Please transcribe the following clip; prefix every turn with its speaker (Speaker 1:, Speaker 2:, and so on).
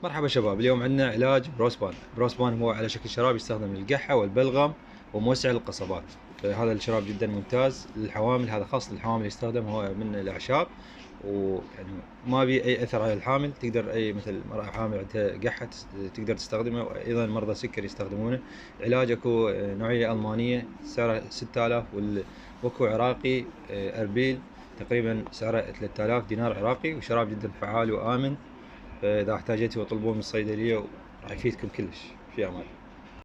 Speaker 1: مرحبا شباب، اليوم عندنا علاج بروسبان. بروسبان هو على شكل شراب يستخدم للقحة والبلغم وموسع للقصبات. هذا الشراب جدا ممتاز للحوامل، هذا خاص للحوامل، يستخدم هو من الأعشاب ويعني ما بي أي أثر على الحامل. تقدر أي مثل مرأة حامل عندها قحة تقدر تستخدمه، وأيضا مرضى سكر يستخدمونه. علاج اكو نوعية ألمانية سعره 6000، واكو عراقي أربيل تقريبا سعره 3000 دينار عراقي، وشراب جدا فعال وآمن. فإذا احتاجتوا اطلبوه من الصيدلية وراح يفيدكم كلش. في أمان.